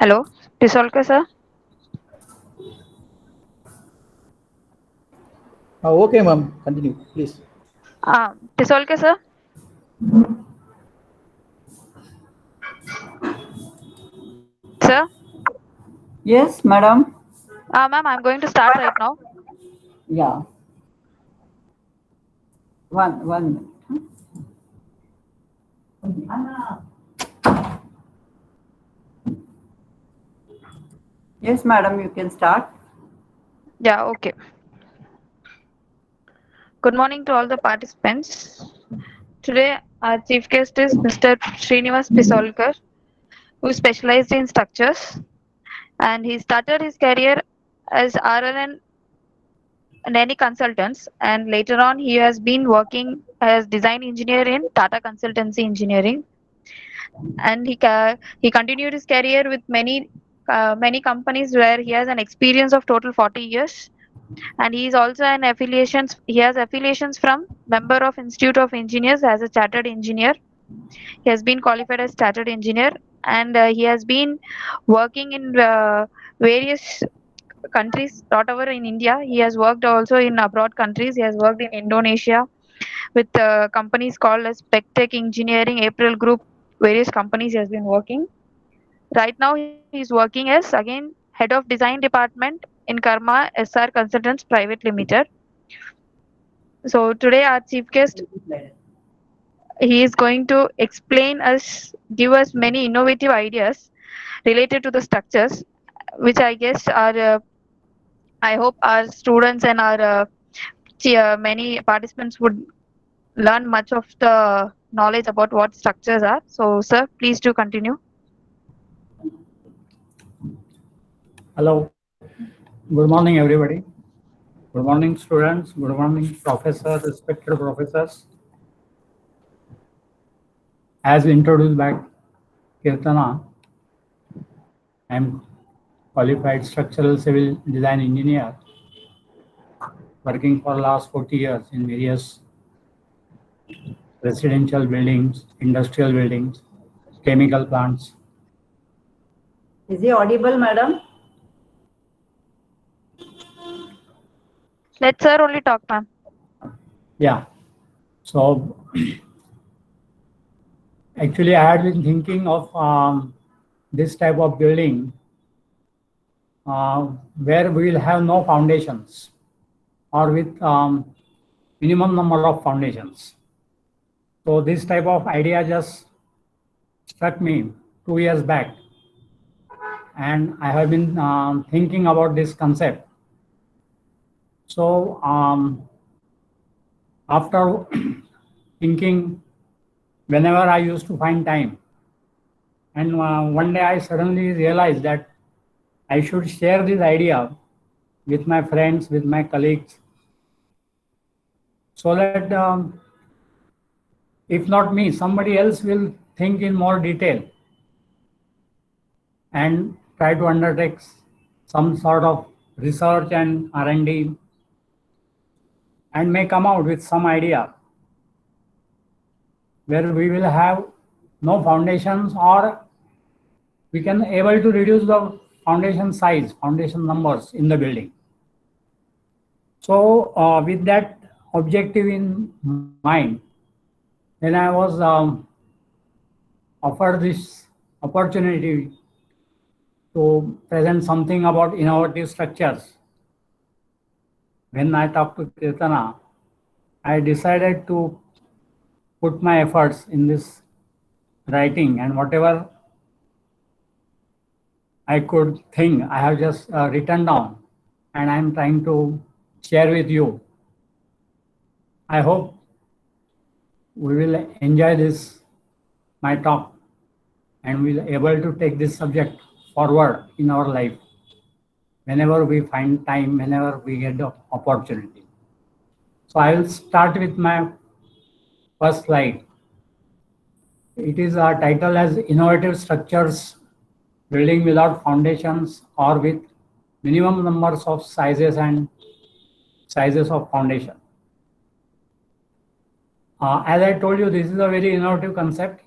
Hello, Tisolka sir. Okay, ma'am. Continue, please. Tisolka sir. Sir. Yes, madam. Ma'am, I'm going to start right now. Yeah. One minute. Anna. Yes, madam, you can start. Yeah, okay. Good morning to all the participants. Today, our chief guest is Mr. Srinivas Pisolkar, who specialized in structures, and he started his career as RLN Nanny Consultants, and later on, he has been working as design engineer in Tata Consultancy Engineering, and he continued his career with many companies where he has an experience of total 40 years, and he is also an affiliations he has affiliations from member of Institute of Engineers as a chartered engineer. He has been qualified as chartered engineer, and he has been working in various countries, not over in India. He has worked also in abroad countries. He has worked in Indonesia with companies called as Spectech Engineering, April Group, various companies he has been working. Right now, he is working as again head of design department in Karma SR Consultants Private Limited. So today, our chief guest, he is going to give us many innovative ideas related to the structures, which I guess I hope our students and our many participants would learn much of the knowledge about what structures are. So, sir, please do continue. Hello, good morning, everybody. Good morning, students. Good morning, professors, respected professors. As introduced by Kirtana, I am qualified structural civil design engineer working for last 40 years in various residential buildings, industrial buildings, chemical plants. Is he audible, madam? Let sir only talk, ma'am. Yeah. So actually, I had been thinking of this type of building where we will have no foundations or with minimum number of foundations. So this type of idea just struck me 2 years back, and I have been thinking about this concept. So after thinking, whenever I used to find time, and one day I suddenly realized that I should share this idea with my friends, with my colleagues, so that if not me, somebody else will think in more detail and try to undertake some sort of research and R&D and may come out with some idea where we will have no foundations, or we can able to reduce the foundation size, foundation numbers in the building. So with that objective in mind, then I was offered this opportunity to present something about innovative structures. When I talked to Kirtana, I decided to put my efforts in this writing, and whatever I could think, I have just written down, and I'm trying to share with you. I hope we will enjoy this, my talk, and we'll able to take this subject forward in our life whenever we find time, whenever we get the opportunity. So I will start with my first slide. It is titled as Innovative Structures Building Without Foundations or with Minimum Numbers of Sizes and Sizes of Foundation. As I told you, this is a very innovative concept.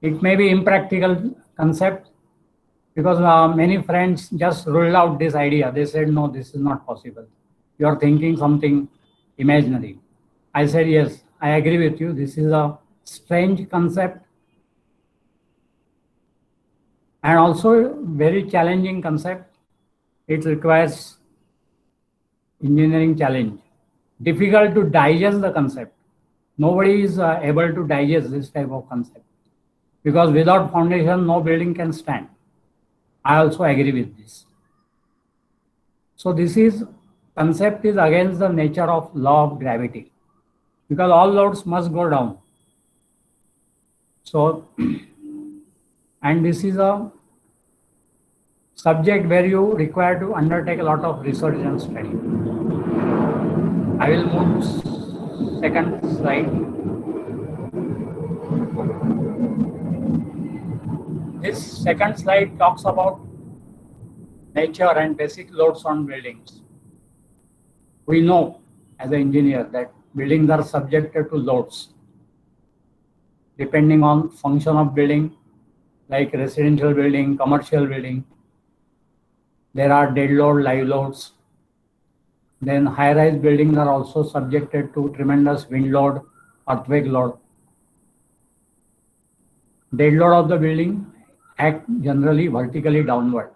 It may be impractical concept, Because many friends just ruled out this idea. They said, no, this is not possible. You are thinking something imaginary. I said, yes, I agree with you. This is a strange concept and also very challenging concept. It requires engineering challenge. Difficult to digest the concept. Nobody is able to digest this type of concept because without foundation, no building can stand. I also agree with this. So this is concept is against the nature of law of gravity because all loads must go down. So, and this is a subject where you require to undertake a lot of research and study. I will move to second slide. This second slide talks about nature and basic loads on buildings. We know as an engineer that buildings are subjected to loads depending on function of building, like residential building, commercial building. There are dead load, live loads. Then high-rise buildings are also subjected to tremendous wind load, earthquake load. Dead load of the building act generally vertically downward.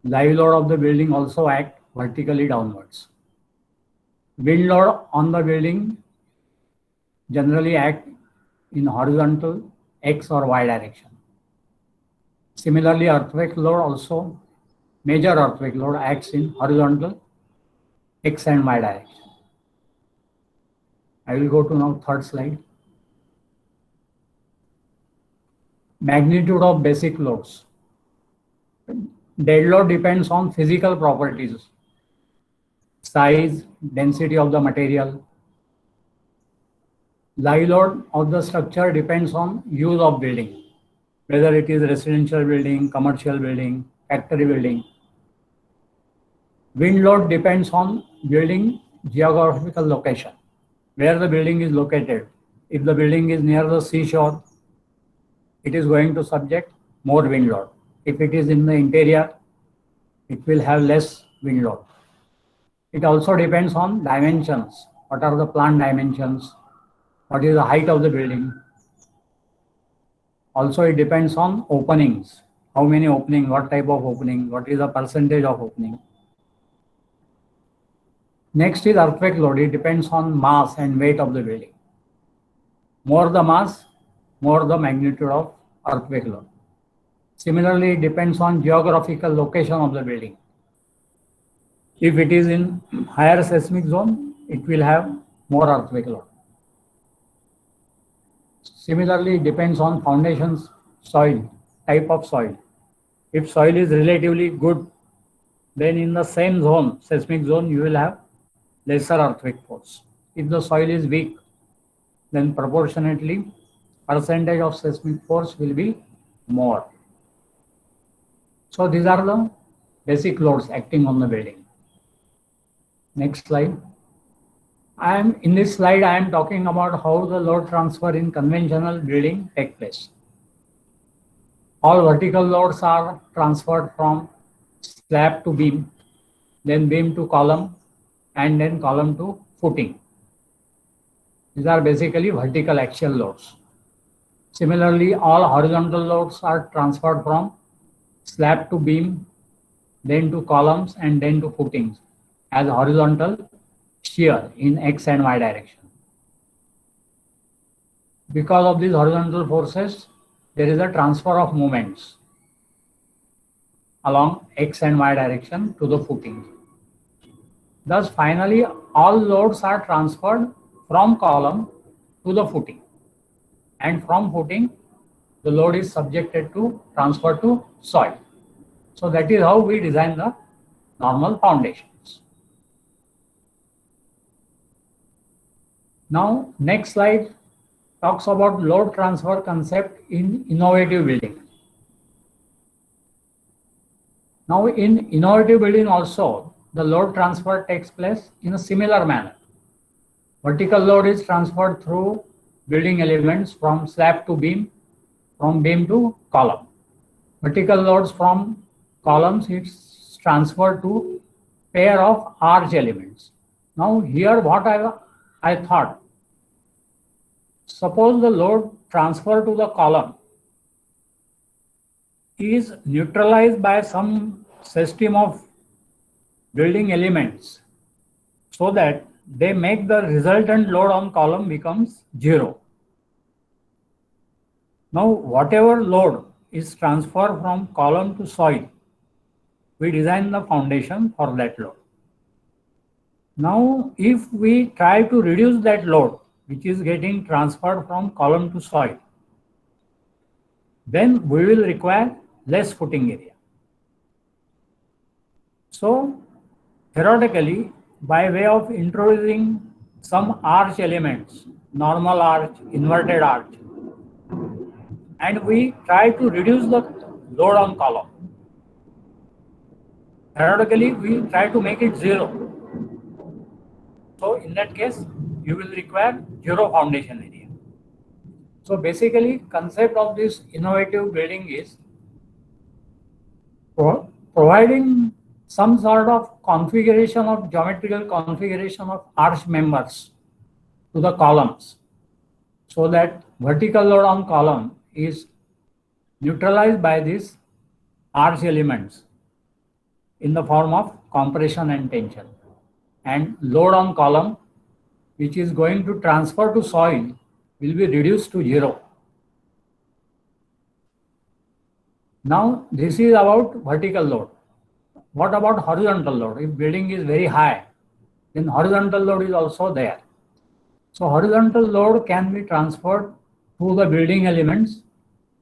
Live load of the building also act vertically downwards. Wind load on the building generally act in horizontal X or Y direction. Similarly, earthquake load also, major earthquake load acts in horizontal X and Y direction. I will go to now third slide. Magnitude of basic loads. Dead load depends on physical properties, size, density of the material. Live load of the structure depends on use of building, whether it is residential building, commercial building, factory building. Wind load depends on building geographical location, where the building is located. If the building is near the seashore, it is going to subject more wind load. If it is in the interior, it will have less wind load. It also depends on dimensions. What are the plant dimensions? What is the height of the building? Also, it depends on openings. How many openings, what type of opening, what is the percentage of opening. Next is earthquake load. It depends on mass and weight of the building. More the mass, more the magnitude of earthquake load. Similarly, it depends on geographical location of the building. If it is in higher seismic zone, it will have more earthquake load. Similarly, it depends on foundations, soil, type of soil. If soil is relatively good, then in the same zone, seismic zone, you will have lesser earthquake force. If the soil is weak, then proportionately percentage of seismic force will be more. So these are the basic loads acting on the building. Next slide. In this slide, I am talking about how the load transfer in conventional building take place. All vertical loads are transferred from slab to beam, then beam to column, and then column to footing. These are basically vertical axial loads. Similarly, all horizontal loads are transferred from slab to beam, then to columns, and then to footings as horizontal shear in X and Y direction. Because of these horizontal forces, there is a transfer of moments along X and Y direction to the footing. Thus, finally, all loads are transferred from column to the footing. And from footing, the load is subjected to transfer to soil. So that is how we design the normal foundations. Now, next slide talks about load transfer concept in innovative building. Now, in innovative building also, the load transfer takes place in a similar manner. Vertical load is transferred through building elements from slab to beam, from beam to column. vertical loads from columns, it's transferred to pair of arch elements. Now here what I thought, suppose the load transfer to the column is neutralized by some system of building elements so that they make the resultant load on column becomes 0. Now whatever load is transferred from column to soil, we design the foundation for that load. Now if we try to reduce that load which is getting transferred from column to soil, then we will require less footing area. So theoretically, by way of introducing some arch elements, normal arch, inverted arch, and we try to reduce the load on column. Theoretically, we try to make it 0. So in that case, you will require 0 foundation area. So basically, concept of this innovative building is providing some sort of configuration of geometrical configuration of arch members to the columns so that vertical load on column is neutralized by these arch elements in the form of compression and tension, and load on column which is going to transfer to soil will be reduced to 0. Now this is about vertical load. What about horizontal load? If building is very high, then horizontal load is also there. So horizontal load can be transferred to the building elements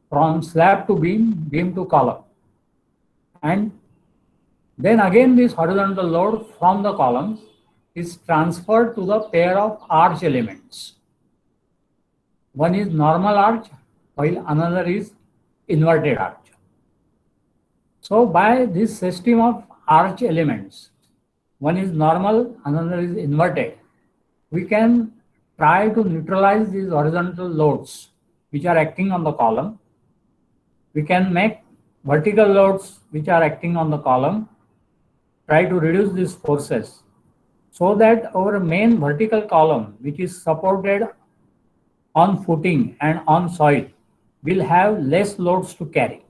from slab to beam, beam to column. And then again this horizontal load from the columns is transferred to the pair of arch elements. One is normal arch while another is inverted arch. So by this system of arch elements, one is normal, another is inverted, we can try to neutralize these horizontal loads which are acting on the column. We can make vertical loads which are acting on the column, try to reduce these forces so that our main vertical column, which is supported on footing and on soil, will have less loads to carry.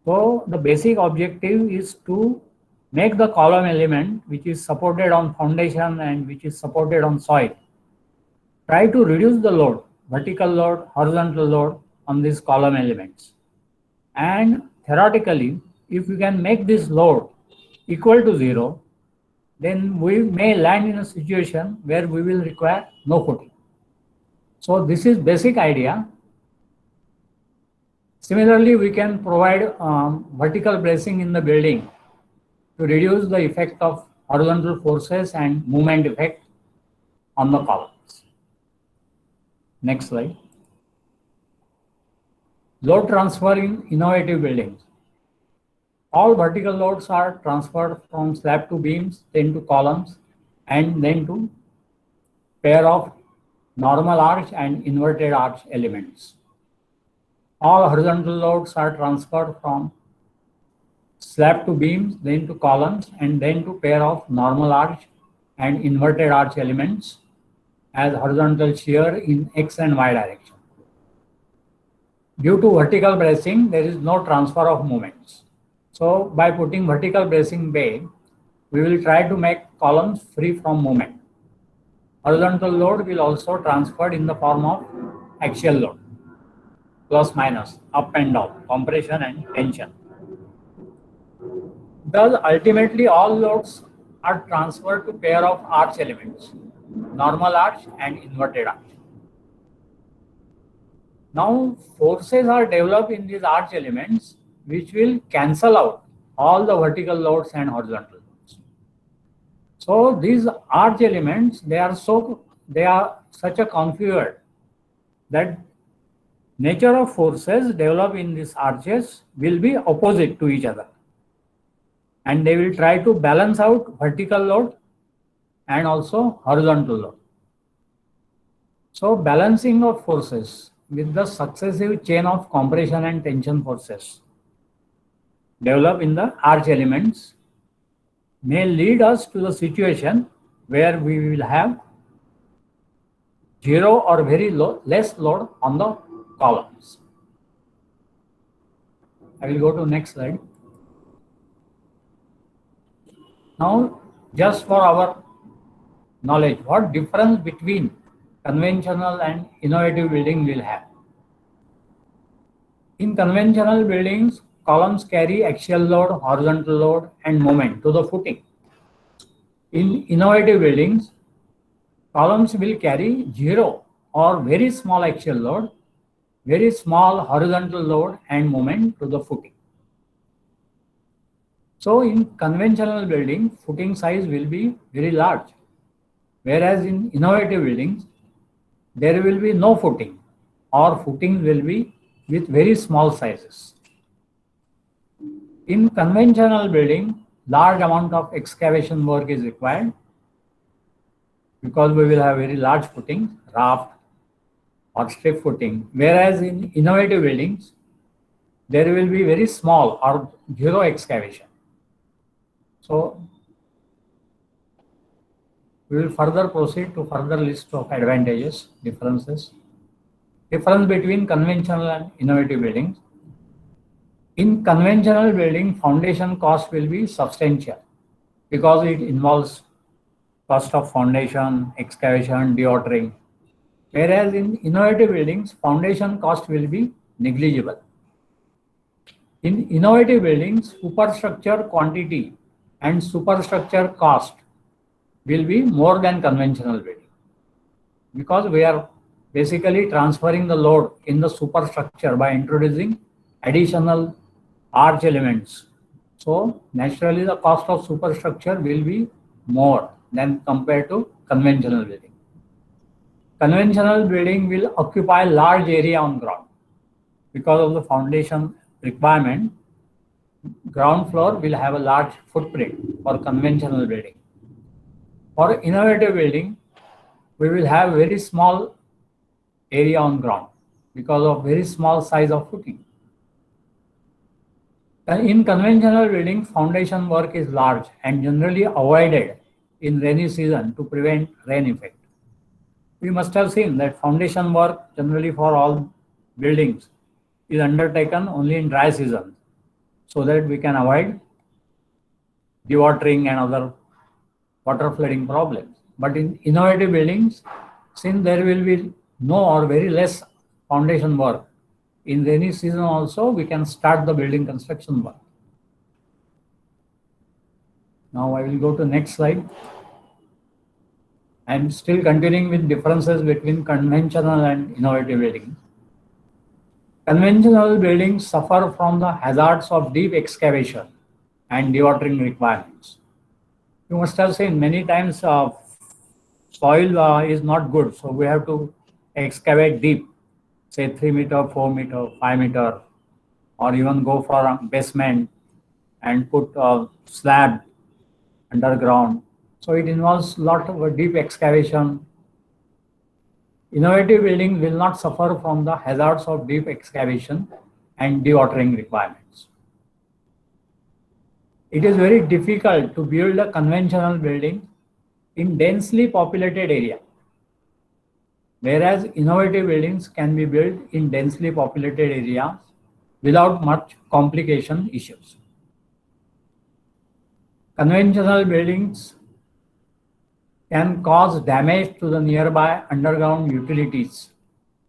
So the basic objective is to make the column element which is supported on foundation and which is supported on soil, try to reduce the load, vertical load, horizontal load on these column elements. And theoretically, if we can make this load equal to 0, then we may land in a situation where we will require no footing. So this is basic idea. Similarly, we can provide vertical bracing in the building to reduce the effect of horizontal forces and movement effect on the columns. Next slide. Load transfer in innovative buildings. All vertical loads are transferred from slab to beams, then to columns, and then to pair of normal arch and inverted arch elements. All horizontal loads are transferred from slab to beams, then to columns, and then to pair of normal arch and inverted arch elements as horizontal shear in X and Y direction. Due to vertical bracing, there is no transfer of moments. So by putting vertical bracing bay, we will try to make columns free from movement. Horizontal load will also transfer in the form of axial load, plus minus, up and down, compression and tension. Thus, ultimately all loads are transferred to pair of arch elements, normal arch and inverted arch. Now, forces are developed in these arch elements which will cancel out all the vertical loads and horizontal loads. So these arch elements, they are such a configured that nature of forces developed in these arches will be opposite to each other, and they will try to balance out vertical load and also horizontal load. So balancing of forces with the successive chain of compression and tension forces develop in the arch elements may lead us to the situation where we will have zero or very less load on the columns. I will go to next slide. Now, just for our knowledge, what difference between conventional and innovative building will have? In conventional buildings, columns carry axial load, horizontal load, and moment to the footing. In innovative buildings, columns will carry zero or very small axial load, very small horizontal load, and moment to the footing. So in conventional building, footing size will be very large, whereas in innovative buildings, there will be no footing, or footing will be with very small sizes. In conventional building, large amount of excavation work is required because we will have very large footings, raft or strip footing, whereas in innovative buildings, there will be very small or zero excavation. So we will further proceed to further list of advantages, differences. Difference between conventional and innovative buildings. In conventional building, foundation cost will be substantial because it involves cost of foundation, excavation, dewatering. Whereas in innovative buildings, foundation cost will be negligible. In innovative buildings, superstructure quantity and superstructure cost will be more than conventional building because we are basically transferring the load in the superstructure by introducing additional arch elements. So naturally the cost of superstructure will be more than compared to conventional building. Conventional building will occupy large area on ground because of the foundation requirement. Ground floor will have a large footprint for conventional building. For innovative building, we will have very small area on ground because of very small size of footing. In conventional building, foundation work is large and generally avoided in rainy season to prevent rain effect. We must have seen that foundation work generally for all buildings is undertaken only in dry season so that we can avoid dewatering and other water flooding problems. But in innovative buildings, since there will be no or very less foundation work, in rainy season also we can start the building construction work. Now I will go to next slide. I am still continuing with differences between conventional and innovative buildings. Conventional buildings suffer from the hazards of deep excavation and dewatering requirements. You must have seen many times soil is not good, so we have to excavate deep, say 3 meter, 4 meter, 5 meter, or even go for a basement and put a slab underground. So it involves a lot of deep excavation. Innovative buildings will not suffer from the hazards of deep excavation and dewatering requirements. It is very difficult to build a conventional building in densely populated area, whereas innovative buildings can be built in densely populated areas without much complication issues. Conventional buildings can cause damage to the nearby underground utilities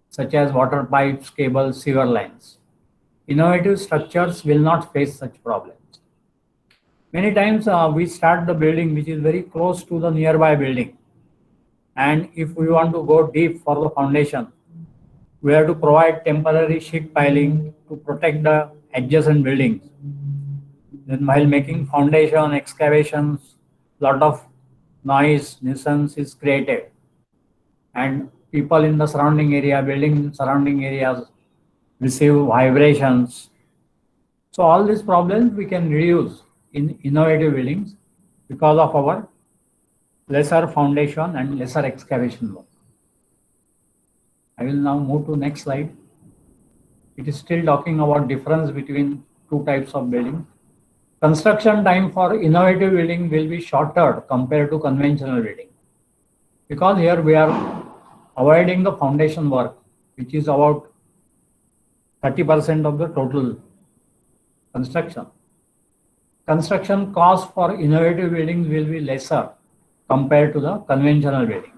such as water pipes, cables, sewer lines. Innovative structures will not face such problems. Many times we start the building which is very close to the nearby building, and if we want to go deep for the foundation, we have to provide temporary sheet piling to protect the adjacent buildings. Then while making foundation excavations, lot of noise, nuisance is created, and people in the surrounding area, building surrounding areas receive vibrations. So all these problems we can reduce in innovative buildings because of our lesser foundation and lesser excavation work. I will now move to next slide. It is still talking about difference between two types of building. construction time for innovative building will be shorter compared to conventional building, because here we are avoiding the foundation work, which is about 30% of the total construction. Construction cost for innovative buildings will be lesser compared to the conventional building.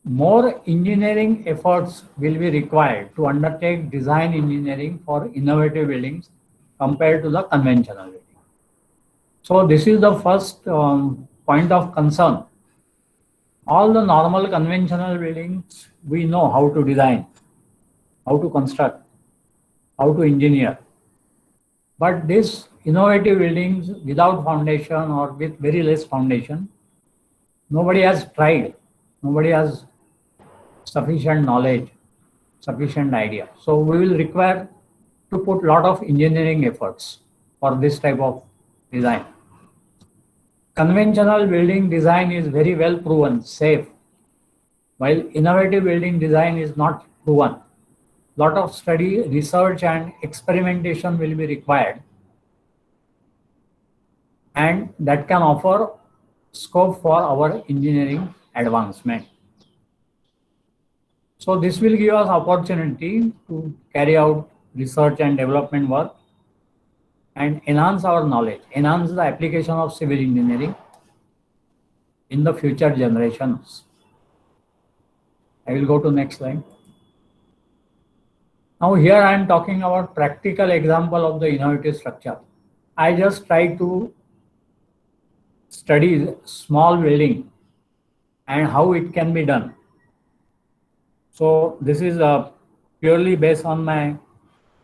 More engineering efforts will be required to undertake design engineering for innovative buildings compared to the conventional building. So this is the first point of concern. All the normal conventional buildings, we know how to design, how to construct, how to engineer. But these innovative buildings without foundation or with very less foundation, nobody has tried. Nobody has sufficient knowledge, sufficient idea. So we will require to put a lot of engineering efforts for this type of design. Conventional building design is very well proven, safe, while innovative building design is not proven. Lot of study, research and experimentation will be required, and that can offer scope for our engineering advancement. So this will give us opportunity to carry out research and development work and enhance our knowledge, enhance the application of civil engineering in the future generations. I will go to next slide. Now here I am talking about practical example of the innovative structure. I just try to study small building and how it can be done. So this is purely based on my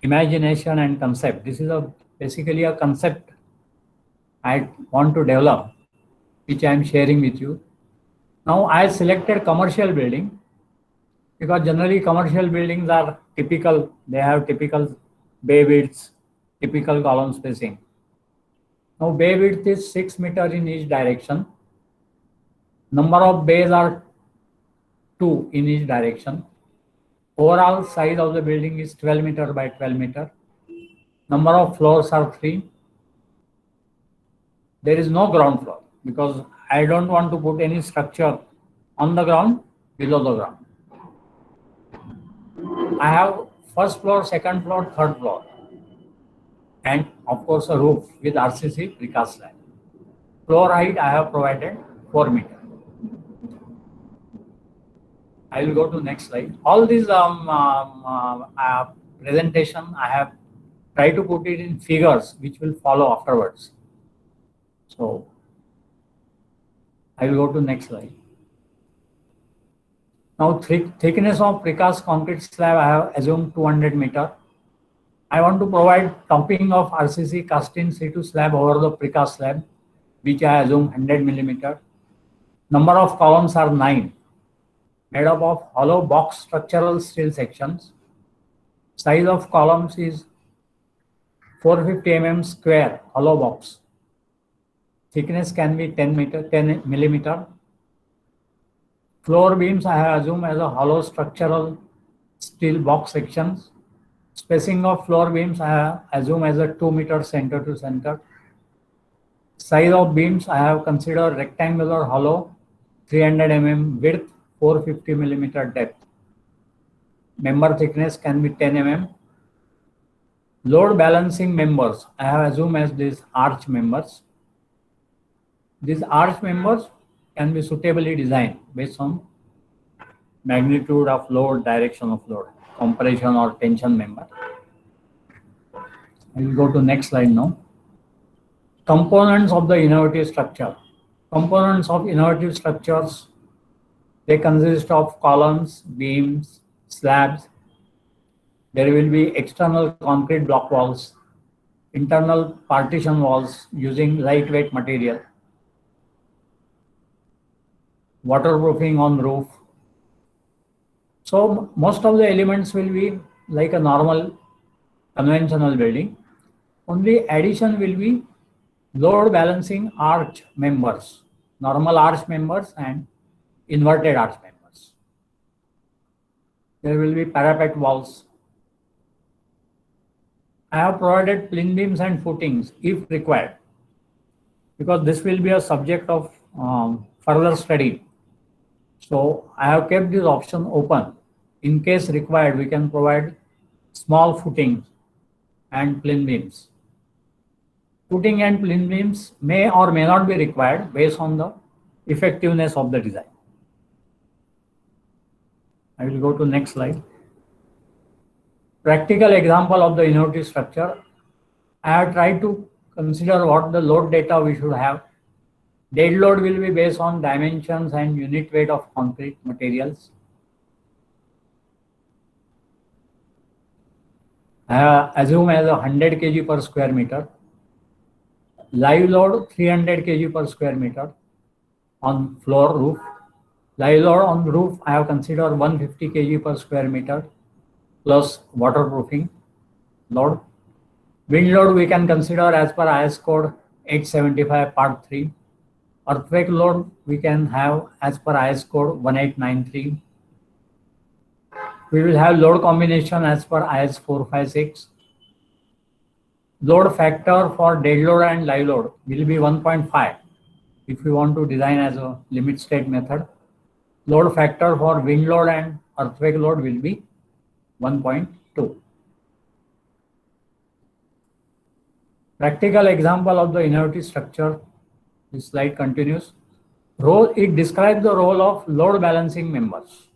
imagination and concept. This is basically a concept I want to develop, which I am sharing with you. Now I selected commercial building because generally commercial buildings are typical. They have typical bay widths, typical column spacing. Now bay width is 6 meters in each direction. Number of bays are 2 in each direction. Overall size of the building is 12 meter by 12 meter. Number of floors are 3. There is no ground floor because I don't want to put any structure on the ground, below the ground. I have first floor, second floor, third floor, and of course a roof with RCC precast slab. Floor height I have provided 4 meters. I will go to next slide. All these presentation I have tried to put it in figures which will follow afterwards. So I will go to next slide. Now thickness of precast concrete slab I have assumed 200 meter. I want to provide topping of RCC cast in situ slab over the precast slab, which I assume 100 millimeter. Number of columns are 9. Made up of hollow box structural steel sections. Size of columns is 450 mm square hollow box. Thickness can be 10 millimeter. Floor beams I have assumed as a hollow structural steel box sections. Spacing of floor beams I have assumed as a 2 meter center to center. Size of beams I have considered rectangular hollow, 300 mm width, 450 millimeter depth. Member thickness can be 10 mm. Load balancing members I have assumed as these arch members. These arch members can be suitably designed based on magnitude of load, direction of load, compression or tension member. I will go to next slide now. Components of the innovative structure. Components of innovative structures, they consist of columns, beams, slabs. There will be external concrete block walls, internal partition walls using lightweight material, waterproofing on roof. So most of the elements will be like a normal conventional building. Only addition will be load balancing arch members, normal arch members and inverted arch members. There will be parapet walls. I have provided plinth beams and footings if required, because this will be a subject of further study. So I have kept this option open. In case required, we can provide small footings and plinth beams. Footing and plinth beams may or may not be required based on the effectiveness of the design. I will go to next slide. Practical example of the innovative structure. I have tried to consider what the load data we should have. Dead load will be based on dimensions and unit weight of concrete materials. I assume as 100 kg per square meter. Live load 300 kg per square meter on floor roof. Live load on roof I have considered 150 kg per square meter plus waterproofing load. Wind load we can consider as per IS code 875 part 3. Earthquake load we can have as per IS code 1893. We will have load combination as per IS 456. Load factor for dead load and live load will be 1.5 if we want to design as a limit state method. Load factor for wind load and earthquake load will be 1.2. Practical example of the innovative structure. This slide continues. It describes the role of load balancing members.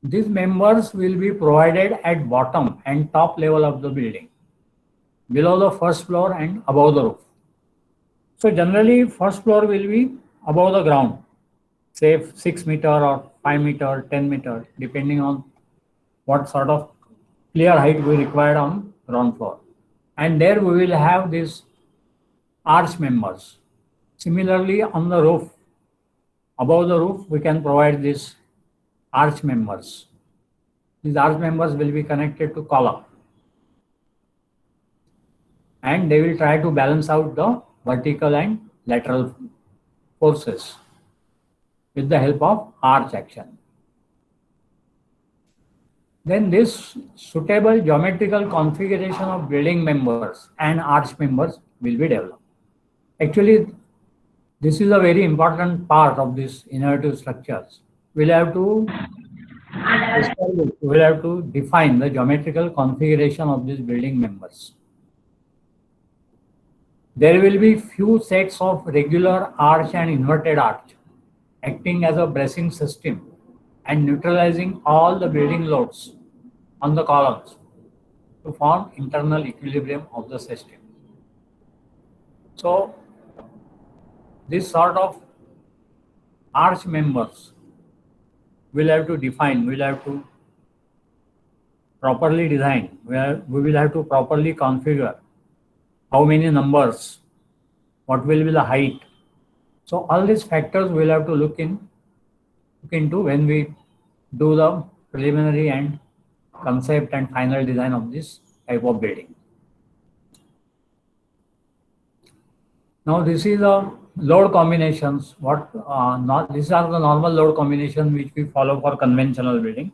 These members will be provided at bottom and top level of the building, below the first floor and above the roof. So generally first floor will be above the ground, say 6 meter or 5 meter, 10 meter, depending on what sort of clear height we require on ground floor. And there we will have these arch members. Similarly on the roof, above the roof we can provide these arch members. These arch members will be connected to column, and they will try to balance out the vertical and lateral forces with the help of arch action. Then this suitable geometrical configuration of building members and arch members will be developed. Actually, this is a very important part of this innovative structures. We'll have to define the geometrical configuration of these building members. There will be few sets of regular arch and inverted arch acting as a bracing system and neutralizing all the building loads on the columns to form internal equilibrium of the system. So this sort of arch members we'll have to define, we'll have to properly design, we will have to properly configure how many numbers, what will be the height. So all these factors we'll have to look into when we do the preliminary and concept and final design of this type of building. Now this is a load combinations. These are the normal load combinations which we follow for conventional building.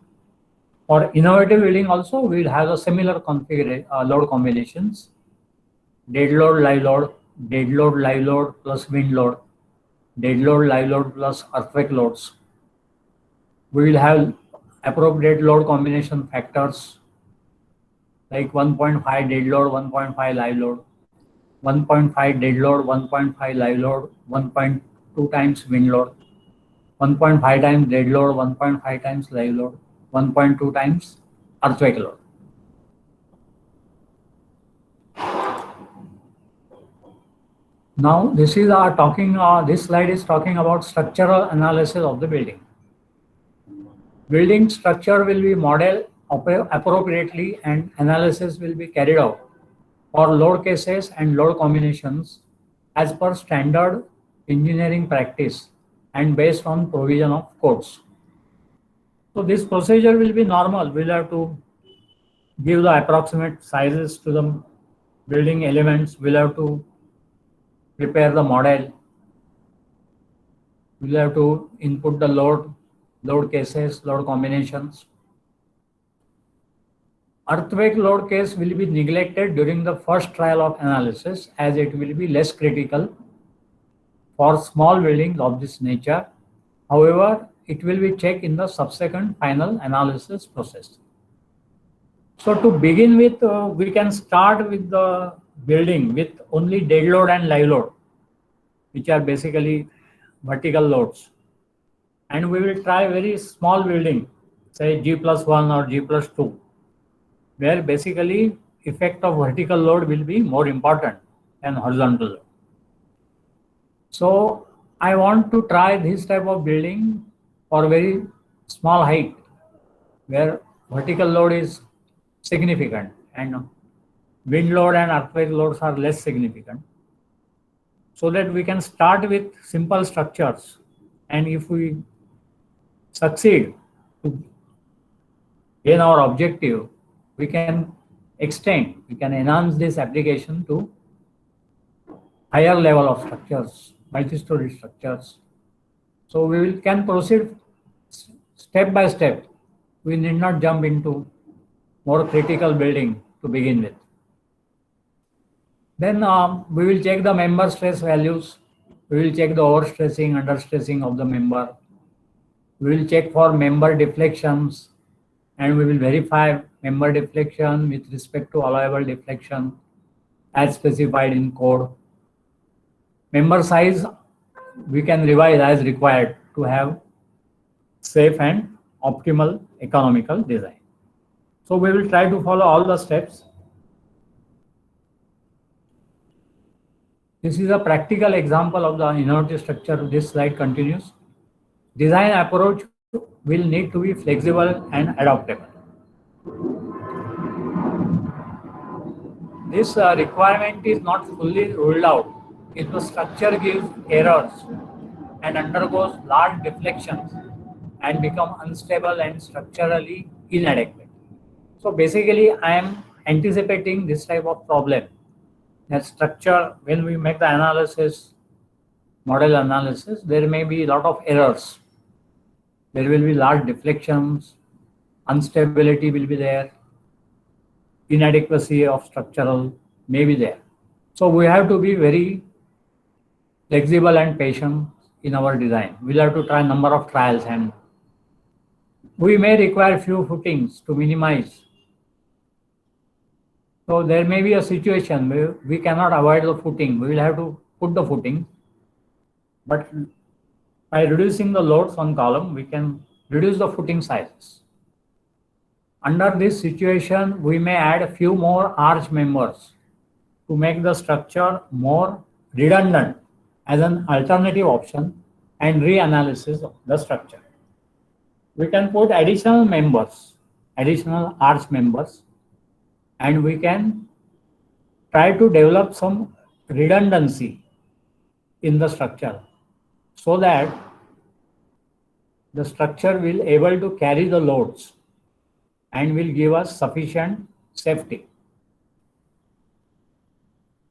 For innovative building also we will have a similar load combinations. Dead load, live load, dead load, live load plus wind load, dead load, live load plus earthquake loads. We will have appropriate load combination factors like 1.5 dead load, 1.5 live load, 1.5 dead load, 1.5 live load, 1.2 times wind load, 1.5 times dead load, 1.5 times live load, 1.2 times earthquake load. Now this is this slide is talking about structural analysis of the building. Building structure will be modeled appropriately and analysis will be carried out for load cases and load combinations as per standard engineering practice and based on provision of codes. So this procedure will be normal. We'll have to give the approximate sizes to the building elements. We'll have to prepare the model. We'll have to input the load cases, load combinations. earthquake load case will be neglected during the first trial of analysis as it will be less critical for small buildings of this nature. However, it will be checked in the subsequent final analysis process. So to begin with, we can start with the building with only dead load and live load, which are basically vertical loads. And we will try very small building, say G+1 or G+2, where basically effect of vertical load will be more important than horizontal load. So I want to try this type of building for very small height, where vertical load is significant and wind load and earthquake loads are less significant, so that we can start with simple structures, and if we succeed to gain our objective, we can extend, we can enhance this application to higher level of structures, multi-story structures. So we can proceed step by step. We need not jump into more critical building to begin with. Then we will check the member stress values. We will check the overstressing, understressing of the member. We will check for member deflections, and we will verify member deflection with respect to allowable deflection as specified in code. Member size we can revise as required to have safe and optimal economical design. So we will try to follow all the steps. This is a practical example of the innovative structure. This slide continues. Design approach will need to be flexible and adaptable. This requirement is not fully ruled out if the structure gives errors and undergoes large deflections and become unstable and structurally inadequate. So basically, I am anticipating this type of problem. That structure, when we make the analysis, model analysis, there may be a lot of errors. There will be large deflections, instability will be there, inadequacy of structural may be there. So we have to be very flexible and patient in our design. We'll have to try a number of trials, and we may require few footings to minimize. So there may be a situation where we cannot avoid the footing. We will have to put the footing, but by reducing the loads on column, we can reduce the footing sizes. Under this situation, we may add a few more arch members to make the structure more redundant as an alternative option and reanalysis of the structure. We can put additional members, additional arch members, and we can try to develop some redundancy in the structure so that the structure will able to carry the loads and will give us sufficient safety.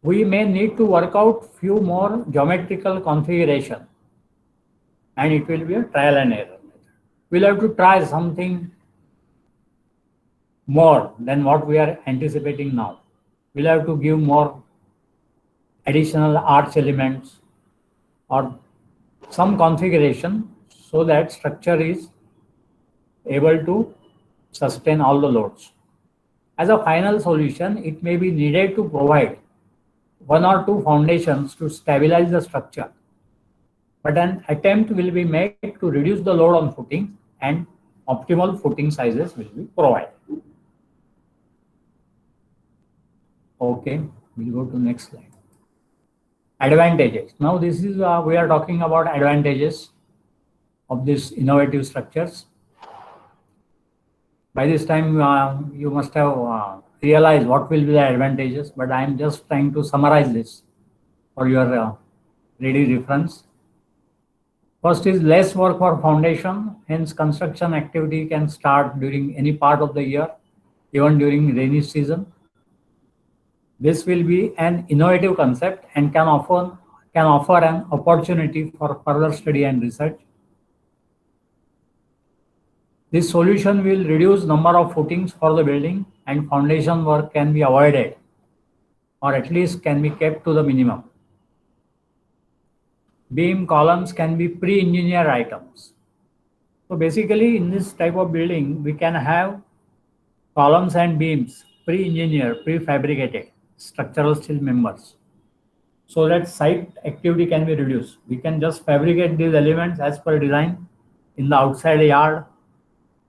We may need to work out few more geometrical configuration, and it will be a trial and error method. We'll have to try something more than what we are anticipating now. We'll have to give more additional arch elements or some configuration so that structure is able to sustain all the loads. As a final solution, it may be needed to provide one or two foundations to stabilize the structure, but an attempt will be made to reduce the load on footing and optimal footing sizes will be provided. Okay, we'll go to next slide. Advantages. Now this is, we are talking about advantages of these innovative structures. By this time, you must have realized what will be the advantages, but I am just trying to summarize this for your ready reference. First is less work for foundation, hence construction activity can start during any part of the year, even during rainy season. This will be an innovative concept and can offer an opportunity for further study and research. This solution will reduce number of footings for the building and foundation work can be avoided or at least can be kept to the minimum. Beam columns can be pre-engineered items. So basically in this type of building, we can have columns and beams pre-engineered, prefabricated structural steel members so that site activity can be reduced. We can just fabricate these elements as per design in the outside yard,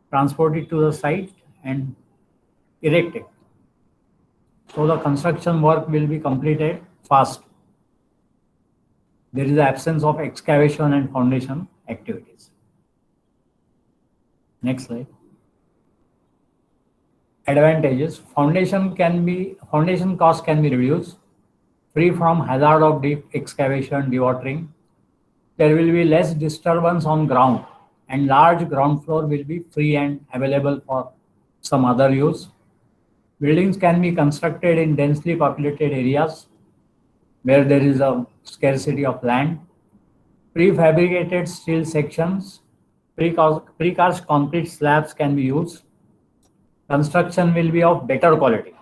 transport it to the site and erect it. So the construction work will be completed fast. There is the absence of excavation and foundation activities. Next slide. Advantages. Foundation cost can be reduced, free from hazard of deep excavation, dewatering. There will be less disturbance on ground and large ground floor will be free and available for some other use. Buildings can be constructed in densely populated areas where there is a scarcity of land. Prefabricated steel sections, precast concrete slabs can be used. Construction will be of better quality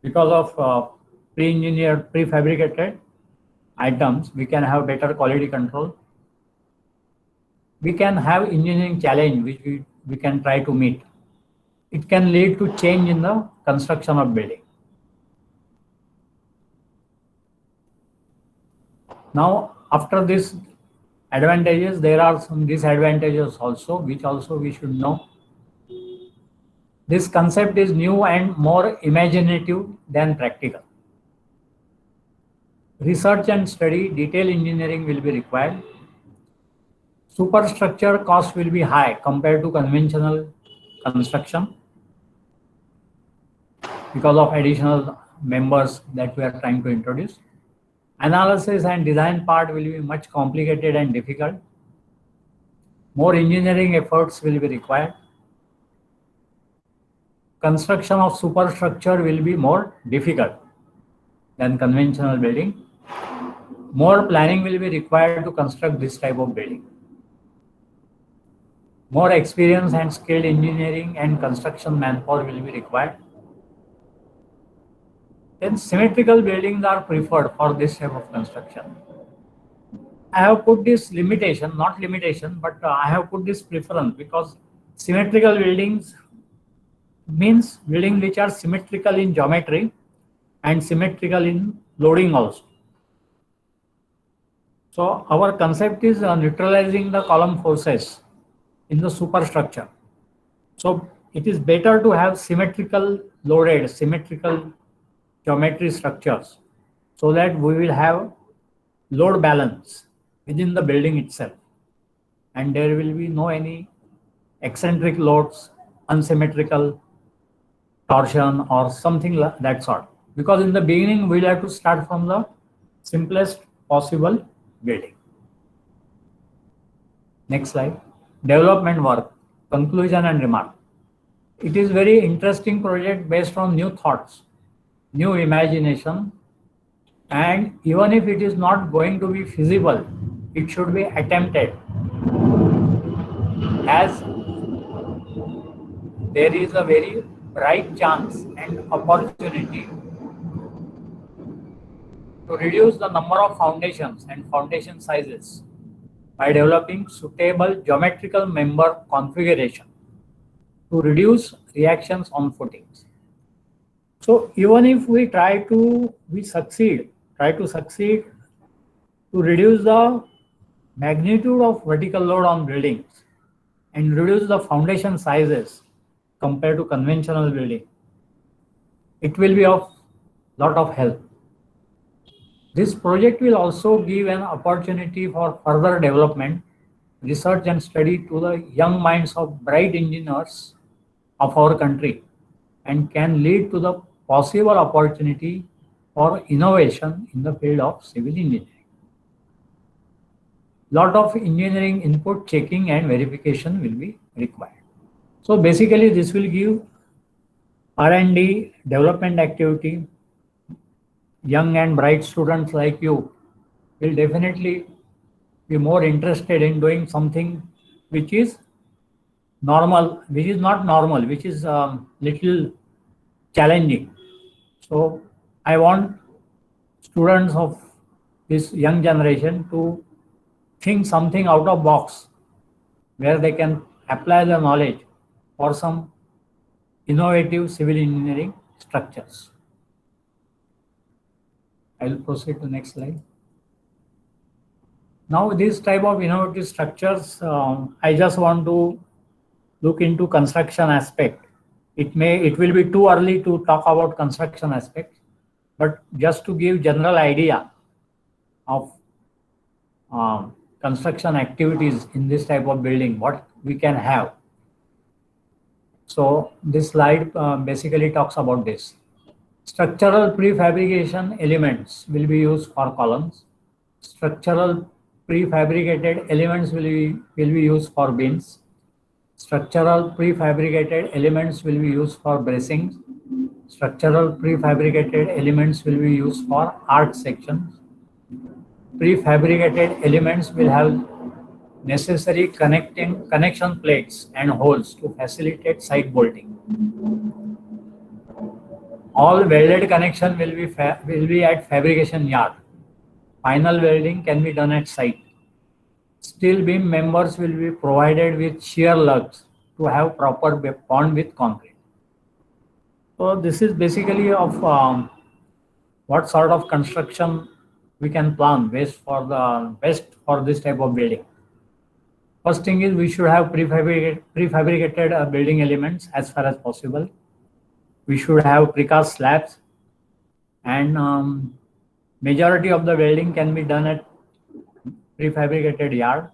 because of pre-engineered, prefabricated items. We can have better quality control. We can have engineering challenge which we can try to meet. It can lead to change in the construction of building. Now, after this advantages, there are some disadvantages also, which also we should know. This concept is new and more imaginative than practical. Research and study, detailed engineering will be required. Superstructure cost will be high compared to conventional construction because of additional members that we are trying to introduce. Analysis and design part will be much complicated and difficult. More engineering efforts will be required. Construction of superstructure will be more difficult than conventional building. More planning will be required to construct this type of building. More experience and skilled engineering and construction manpower will be required. Then symmetrical buildings are preferred for this type of construction. I have put this limitation, not limitation, but I have put this preference because symmetrical buildings means buildings which are symmetrical in geometry and symmetrical in loading also. So our concept is neutralizing the column forces in the superstructure. So it is better to have symmetrical loaded, symmetrical geometry structures so that we will have load balance within the building itself and there will be no any eccentric loads, unsymmetrical torsion or something like that sort. Because in the beginning we'll have to start from the simplest possible building. Next slide. Development work, conclusion and remark. It is very interesting project based on new thoughts, new imagination, and even if it is not going to be feasible, it should be attempted as there is a very bright chance and opportunity to reduce the number of foundations and foundation sizes by developing suitable geometrical member configuration to reduce reactions on footings. So even if we try to succeed to reduce the magnitude of vertical load on buildings and reduce the foundation sizes compared to conventional building, it will be of lot of help. This project will also give an opportunity for further development, research and study to the young minds of bright engineers of our country and can lead to the possible opportunity for innovation in the field of civil engineering. Lot of engineering input checking and verification will be required. So basically this will give R&D development activity. Young and bright students like you will definitely be more interested in doing something which is normal, which is not normal, which is little challenging. So I want students of this young generation to think something out of box where they can apply the knowledge for some innovative civil engineering structures. I will proceed to next slide. Now this type of innovative structures, I just want to look into construction aspect. It will be too early to talk about construction aspect, but just to give general idea of construction activities in this type of building, what we can have. So this slide basically talks about this. Structural prefabrication elements will be used for columns. Structural prefabricated elements will be used for beams. Structural prefabricated elements will be used for bracings. Structural prefabricated elements will be used for arch sections. Prefabricated elements will have necessary connection plates and holes to facilitate side bolting. All welded connection will be at fabrication yard. Final welding can be done at site. Steel beam members will be provided with shear lugs to have proper bond with concrete. So this is basically of what sort of construction we can plan best for this type of building. First thing is we should have prefabricated building elements as far as possible. We should have precast slabs, and majority of the welding can be done at prefabricated yard.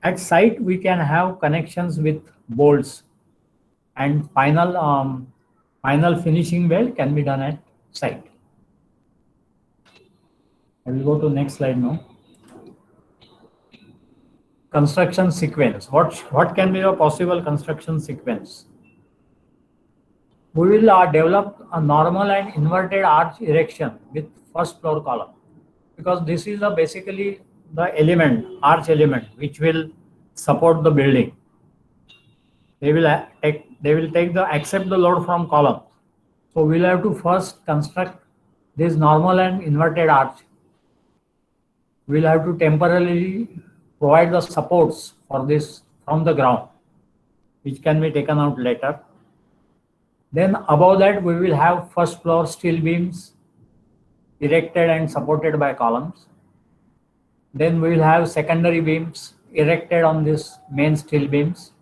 At site, we can have connections with bolts, and final finishing weld can be done at site. I will go to next slide now. Construction sequence. What can be a possible construction sequence? We will develop a normal and inverted arch erection with first floor column, because this is basically the arch element, which will support the building. They will accept the load from columns. So we'll have to first construct this normal and inverted arch. We'll have to temporarily provide the supports for this from the ground, which can be taken out later. Then above that, we will have first floor steel beams erected and supported by columns. Then we will have secondary beams erected on this main steel beams.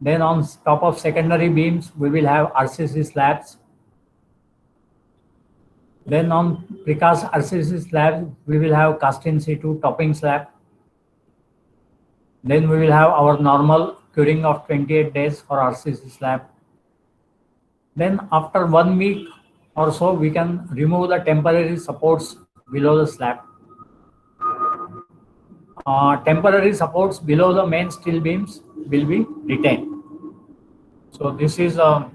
Then on top of secondary beams, we will have RCC slabs. Then on precast RCC slabs, we will have cast in situ topping slab. Then we will have our normal curing of 28 days for RCC slab. Then after 1 week or so, we can remove the temporary supports below the slab. Temporary supports below the main steel beams will be retained. So this is a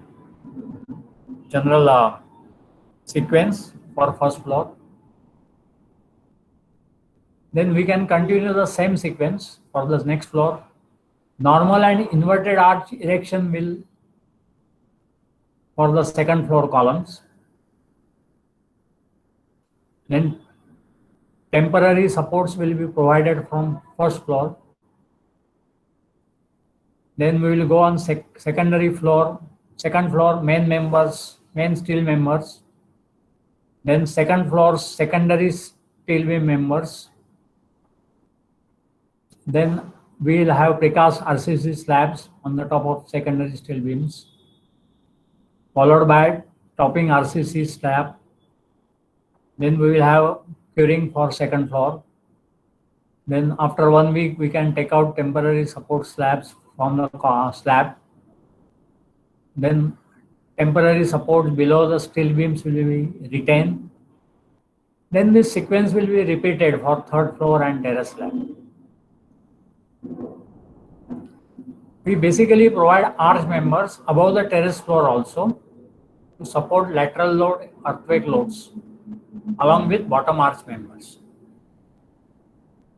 general sequence for first floor. Then we can continue the same sequence for the next floor. Normal and inverted arch erection will for the second floor columns. Then temporary supports will be provided from first floor. Then we will go on second floor main steel members. Then second floor secondary steel beam members. Then we will have precast RCC slabs on the top of secondary steel beams, followed by topping RCC slab. Then we will have curing for second floor. Then after 1 week, we can take out temporary support slabs from the slab. Then temporary supports below the steel beams will be retained. Then this sequence will be repeated for third floor and terrace slab. We basically provide arch members above the terrace floor also to support lateral load, earthquake loads, along with bottom arch members.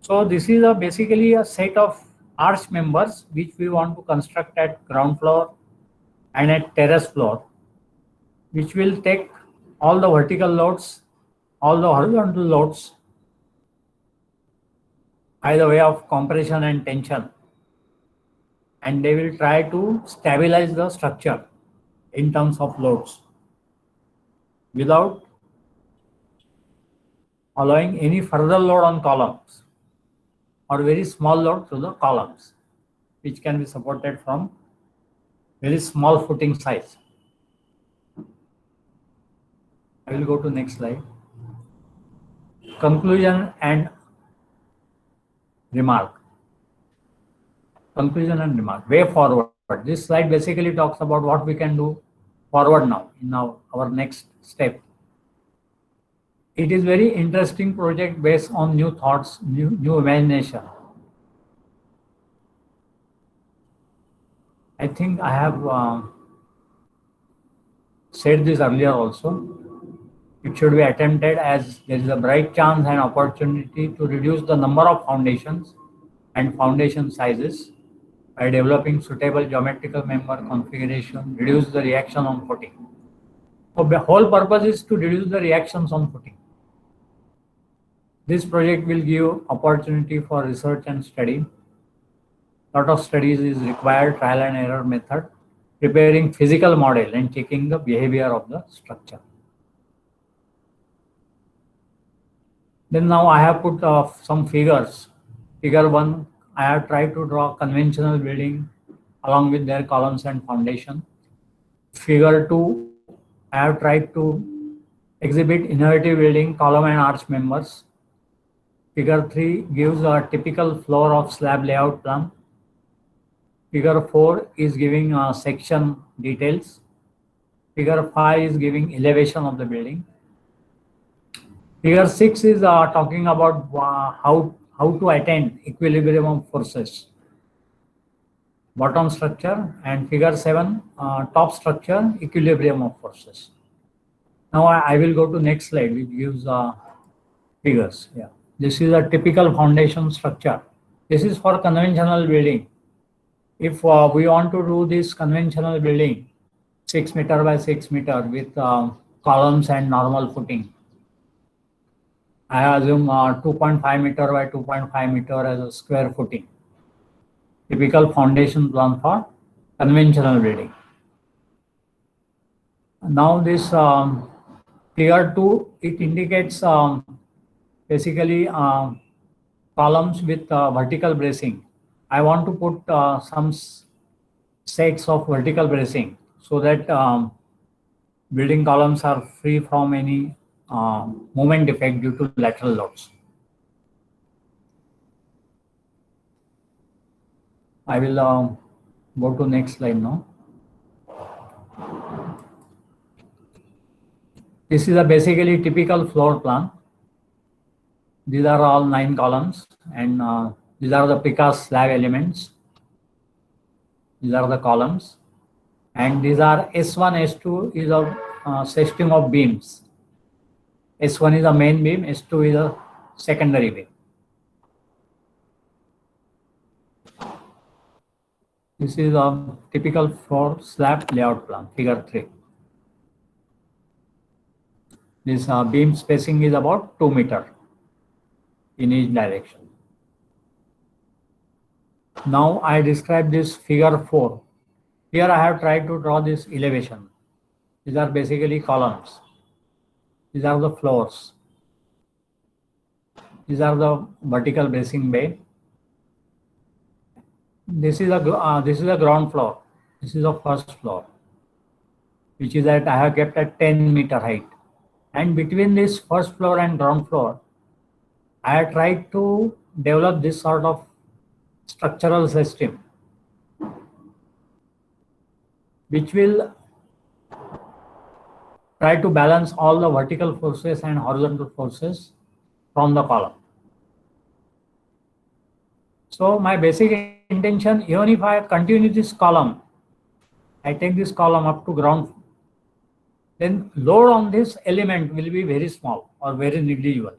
So this is basically a set of arch members which we want to construct at ground floor and at terrace floor, which will take all the vertical loads, all the horizontal loads by the way of compression and tension, and they will try to stabilize the structure in terms of loads without allowing any further load on columns or very small load to the columns, which can be supported from very small footing size. I will go to next slide. Conclusion and remark. Conclusion and remark. Way forward. This slide basically talks about what we can do forward now in our next step. It is very interesting project based on new thoughts, new imagination. I think I have said this earlier also. It should be attempted as there is a bright chance and opportunity to reduce the number of foundations and foundation sizes by developing suitable geometrical member configuration, reduce the reaction on footing. So the whole purpose is to reduce the reactions on footing. This project will give opportunity for research and study. Lot of studies is required, trial and error method, preparing physical model and checking the behavior of the structure. Then now I have put some figures. Figure 1, I have tried to draw conventional building along with their columns and foundation. Figure 2, I have tried to exhibit innovative building, column and arch members. Figure 3 gives a typical floor of slab layout plan. Figure 4 is giving section details. Figure 5 is giving elevation of the building. Figure 6 is talking about how to attain equilibrium of forces. Bottom structure, and figure 7, top structure, equilibrium of forces. Now I will go to next slide, which gives figures. Yeah, this is a typical foundation structure. This is for conventional building. If we want to do this conventional building, 6 meter by 6 meter with columns and normal footing, I assume 2.5 meter by 2.5 meter as a square footing. Typical foundation plan for conventional building. Now this figure 2, it indicates basically columns with vertical bracing. I want to put some sets of vertical bracing so that building columns are free from any moment effect due to lateral loads. I will go to next slide now. This is a basically typical floor plan. These are all 9 columns, and these are the precast slab elements. These are the columns, and these are S1, S2 is a system of beams. S1 is a main beam, S2 is a secondary beam. This is a typical floor slab layout plan, figure 3. This beam spacing is about 2 meters in each direction. Now I describe this figure 4. Here I have tried to draw this elevation. These are basically columns. These are the floors. These are the vertical bracing bay. This is a ground floor. This is the first floor, which is that I have kept at 10 meter height. And between this first floor and ground floor, I have tried to develop this sort of structural system, which will try to balance all the vertical forces and horizontal forces from the column. So my basic intention, even if I continue this column, I take this column up to ground, then load on this element will be very small or very negligible,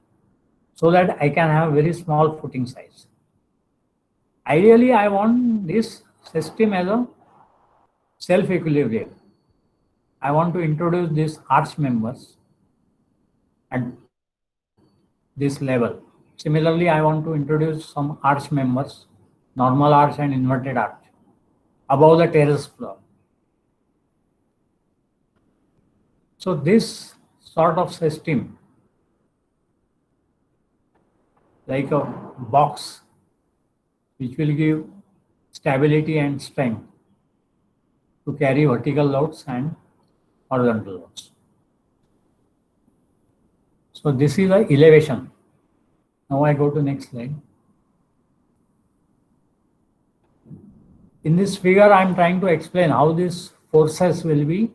so that I can have very small footing size. Ideally, I want this system as a self-equilibrium. I want to introduce these arch members at this level. Similarly, I want to introduce some arch members, normal arch and inverted arch, above the terrace floor. So this sort of system, like a box, which will give stability and strength to carry vertical loads and horizontal loads. So this is the elevation. Now I go to next slide. In this figure, I am trying to explain how these forces will be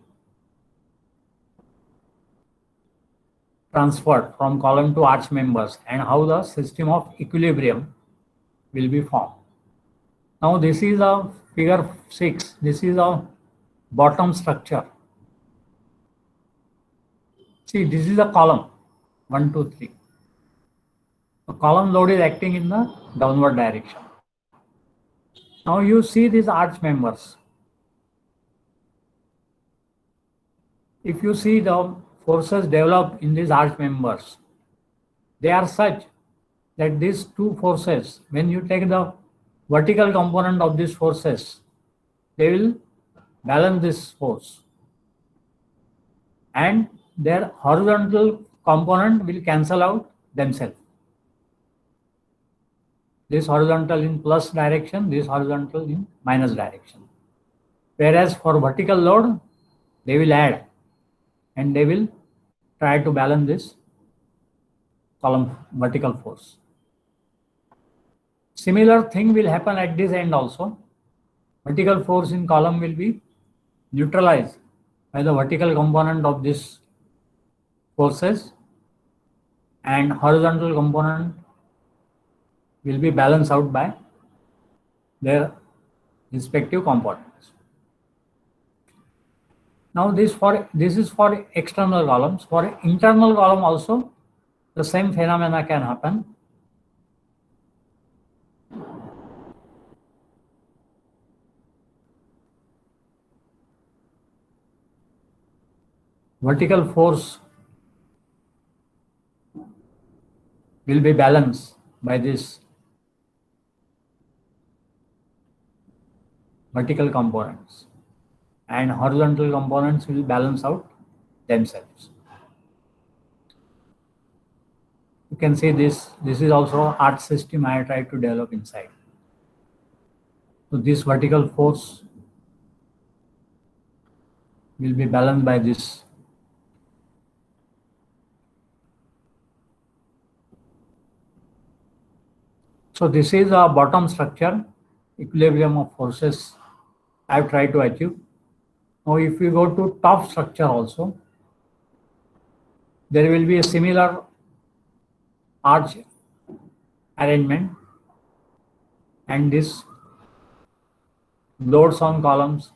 transferred from column to arch members and how the system of equilibrium will be formed. Now this is a figure 6. This is a bottom structure. See, this is a column 1, 2, 3. The column load is acting in the downward direction. Now you see these arch members. If you see the forces developed in these arch members, they are such that these two forces, when you take the vertical component of these forces, they will balance this force. And their horizontal component will cancel out themselves. This horizontal in plus direction, this horizontal in minus direction. Whereas for vertical load, they will add and they will try to balance this column vertical force. Similar thing will happen at this end also. Vertical force in column will be neutralized by the vertical component of this forces, and horizontal component will be balanced out by their respective components. Now this is for external columns. For internal column also, the same phenomena can happen. Vertical force will be balanced by this vertical components, and horizontal components will balance out themselves. You can see this is also arch system I tried to develop inside. So this vertical force will be balanced by this. So this is a bottom structure, equilibrium of forces I have tried to achieve. Now if we go to top structure also, there will be a similar arch arrangement, and this loads on columns,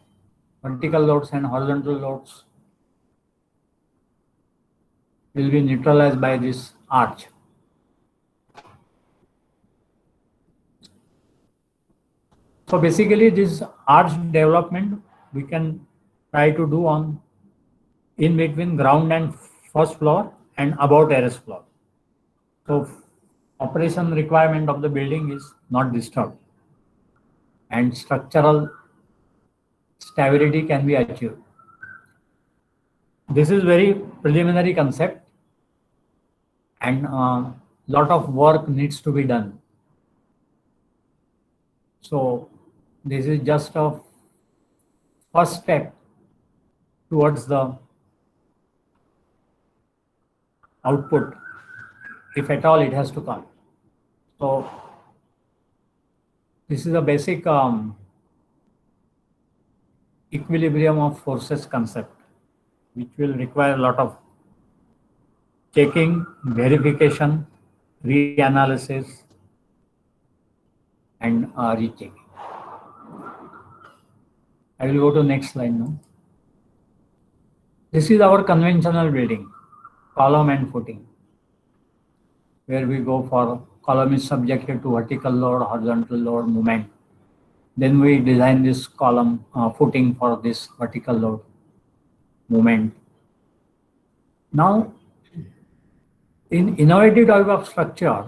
vertical loads and horizontal loads will be neutralized by this arch. So basically this arch development we can try to do on in between ground and first floor and above terrace floor. So operation requirement of the building is not disturbed and structural stability can be achieved. This is very preliminary concept and lot of work needs to be done. So this is just a first step towards the output, if at all it has to come. So this is a basic equilibrium of forces concept, which will require a lot of checking, verification, reanalysis, and rechecking. I will go to next slide now. This is our conventional building, column and footing, where we go for column is subjected to vertical load, horizontal load, moment. Then we design this column footing for this vertical load moment. Now, in innovative type of structure,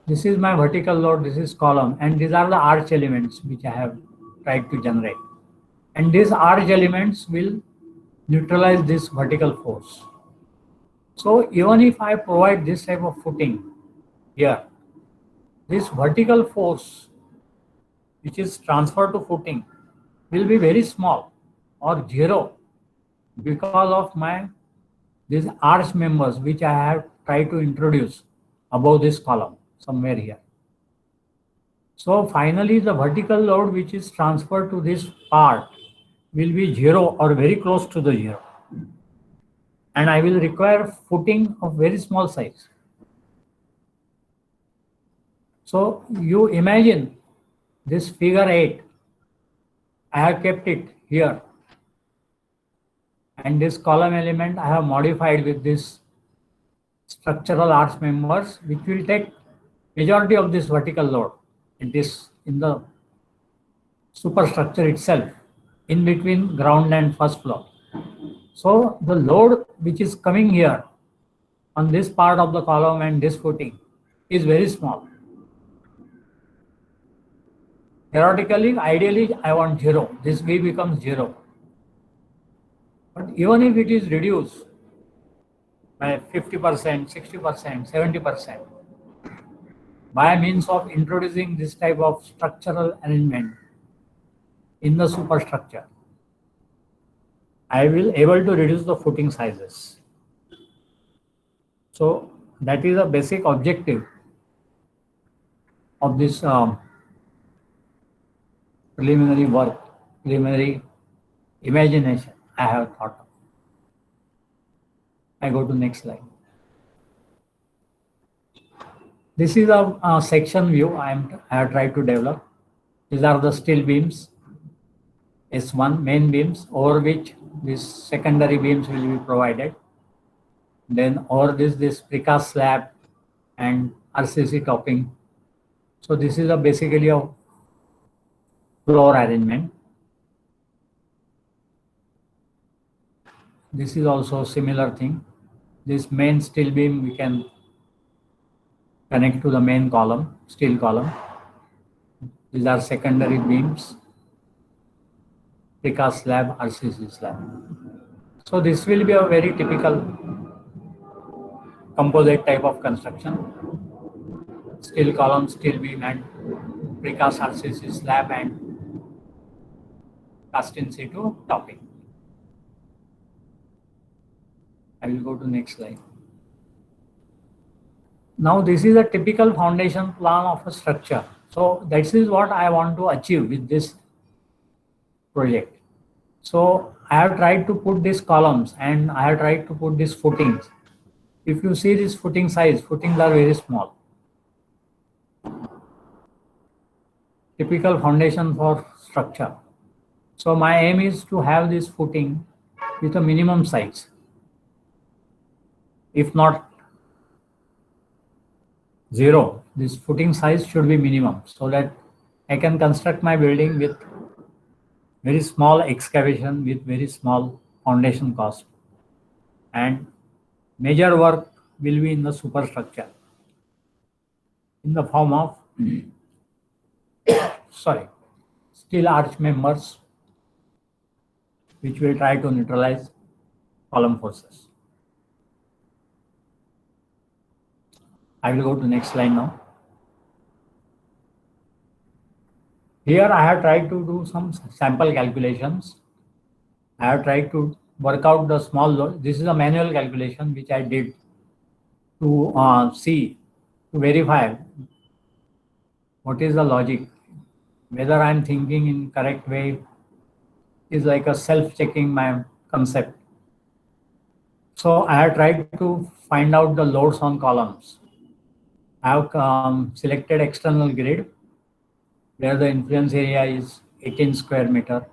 this is my vertical load, this is column, and these are the arch elements which I have tried to generate. And these arch elements will neutralize this vertical force. So even if I provide this type of footing here, this vertical force which is transferred to footing will be very small or zero because of these arch members which I have tried to introduce above this column somewhere here. So finally the vertical load which is transferred to this part will be zero or very close to the zero. And I will require footing of very small size. So you imagine this figure 8, I have kept it here. And this column element I have modified with this structural arch members, which will take majority of this vertical load in the superstructure itself, in between ground and first floor. So the load which is coming here on this part of the column and this footing is very small. Theoretically, ideally, I want zero. This V becomes zero. But even if it is reduced by 50%, 60%, 70%, by means of introducing this type of structural arrangement in the superstructure, I will able to reduce the footing sizes. So that is a basic objective of this preliminary work, preliminary imagination I have thought of. I go to next slide. This is a section view I have tried to develop. These are the steel beams, S1 main beams, over which these secondary beams will be provided. Then over this precast slab and RCC topping. So this is basically a floor arrangement. This is also a similar thing. This main steel beam we can connect to the main column, steel column. These are secondary beams, precast slab, RCC slab. So this will be a very typical composite type of construction. Steel column, steel beam, and precast RCC slab and cast in situ topping. I will go to next slide. Now this is a typical foundation plan of a structure. So this is what I want to achieve with this project. So I have tried to put these columns and I have tried to put these footings. If you see this footing size, footings are very small. Typical foundation for structure. So my aim is to have this footing with a minimum size. If not zero, this footing size should be minimum so that I can construct my building with very small excavation with very small foundation cost. And major work will be in the superstructure in the form of steel arch members which will try to neutralize column forces. I will go to next slide now. Here I have tried to do some sample calculations. I have tried to work out the small load. This is a manual calculation which I did to verify what is the logic, whether I am thinking in correct way. Is like a self-checking my concept. So I have tried to find out the loads on columns. I have selected external grid where the influence area is 18 square meter.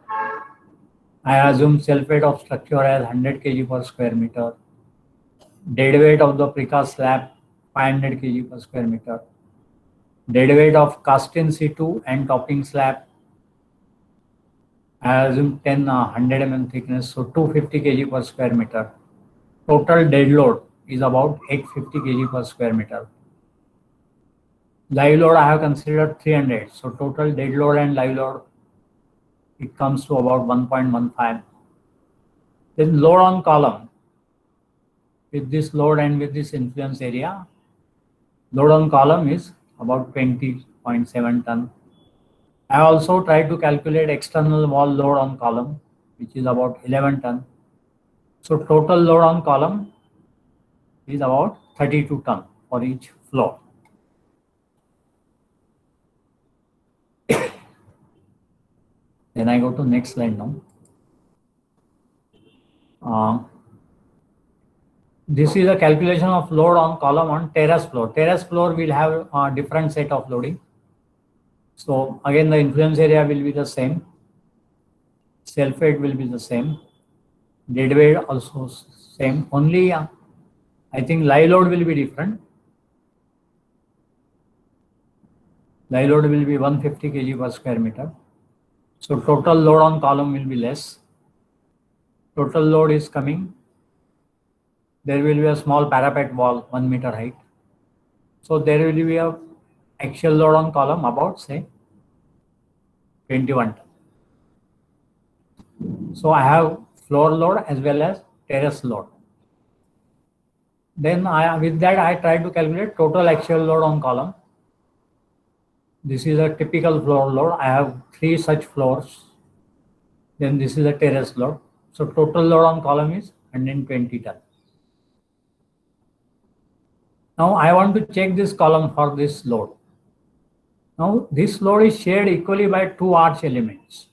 I assume self-weight of structure as 100 kg per square meter. Dead weight of the precast slab 500 kg per square meter. Dead weight of cast in situ and topping slab, I assume 100 mm thickness, so 250 kg per square meter. Total dead load is about 850 kg per square meter. Live load I have considered 300, so total dead load and live load, it comes to about 1.15. Then load on column, with this load and with this influence area, load on column is about 20.7 ton. I also tried to calculate external wall load on column, which is about 11 ton. So total load on column is about 32 ton for each floor. Then I go to next slide now. This is a calculation of load on column on terrace floor. Terrace floor will have a different set of loading. So again, the influence area will be the same. Self weight will be the same. Dead weight also same. Only I think live load will be different. Live load will be 150 kg per square meter. So total load on column will be less. Total load is coming. There will be a small parapet wall, 1 meter height. So there will be a axial load on column about say 21 ton. So I have floor load as well as terrace load. Then with that I try to calculate total axial load on column. This is a typical floor load. I have 3 such floors. Then this is a terrace load. So total load on column is 120 ton. Now I want to check this column for this load. Now this load is shared equally by 2 arch elements.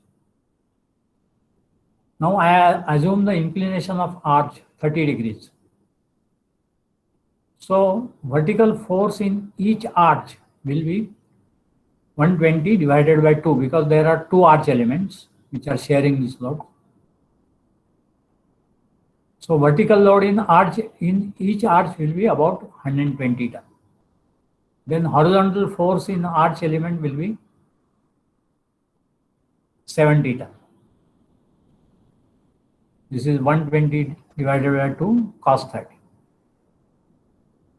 Now I assume the inclination of arch 30 degrees. So vertical force in each arch will be 120 divided by 2 because there are 2 arch elements which are sharing this load. So vertical load in each arch will be about 120 ton. Then horizontal force in arch element will be 70 ton. This is 120 divided by 2 cos 30.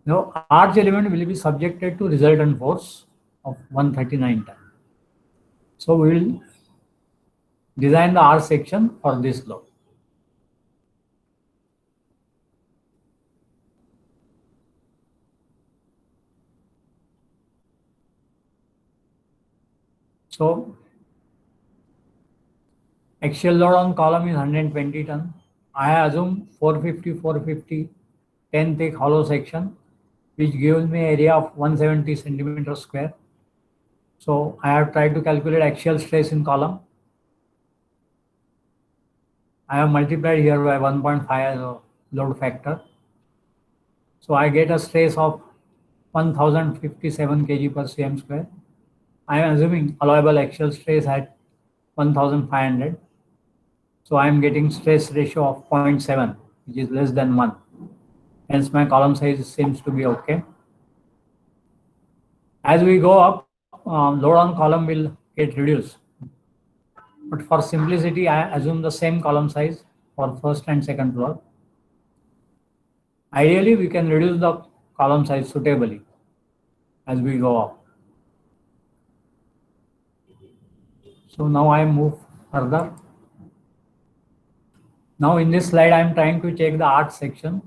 Now arch element will be subjected to resultant force of 139 ton. So we will design the arch section for this load. So axial load on column is 120 ton. I assume 450, 10 thick hollow section, which gives me area of 170 centimeters square. So I have tried to calculate axial stress in column. I have multiplied here by 1.5 as a load factor. So I get a stress of 1057 kg per cm square. I am assuming allowable axial stress at 1500. So I am getting stress ratio of 0.7, which is less than 1. Hence my column size seems to be okay. As we go up, load on column will get reduced. But for simplicity, I assume the same column size for first and second floor. Ideally, we can reduce the column size suitably as we go up. So now I move further. Now in this slide, I am trying to check the arch section.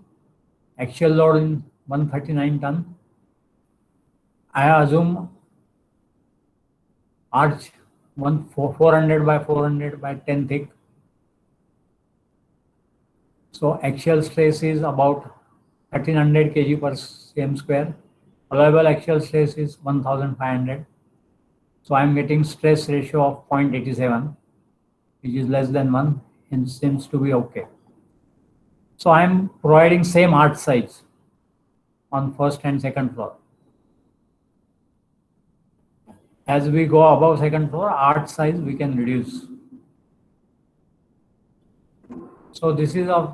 Axial load in 139 ton. I assume arch 400 by 400 by 10 thick. So axial stress is about 1300 kg per cm square. Allowable axial stress is 1500. So I am getting stress ratio of 0.87, which is less than 1 and seems to be okay. So I am providing same arch size on first and second floor. As we go above second floor, arch size we can reduce. So this is a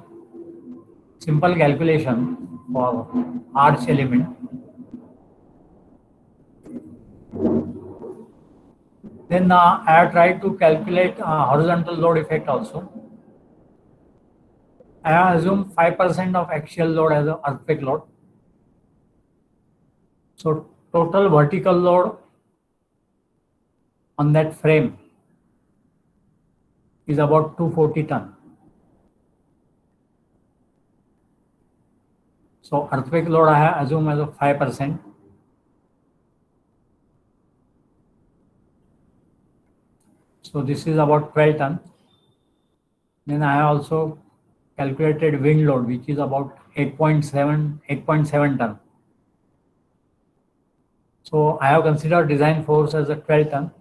simple calculation for arch element. Then I have tried to calculate horizontal load effect also. I have assumed 5% of axial load as an earthquake load. So total vertical load on that frame is about 240 ton. So earthquake load I have assumed as a 5%. So this is about 12 ton. Then I have also calculated wind load, which is about 8.7 ton. So I have considered design force as a 12 ton.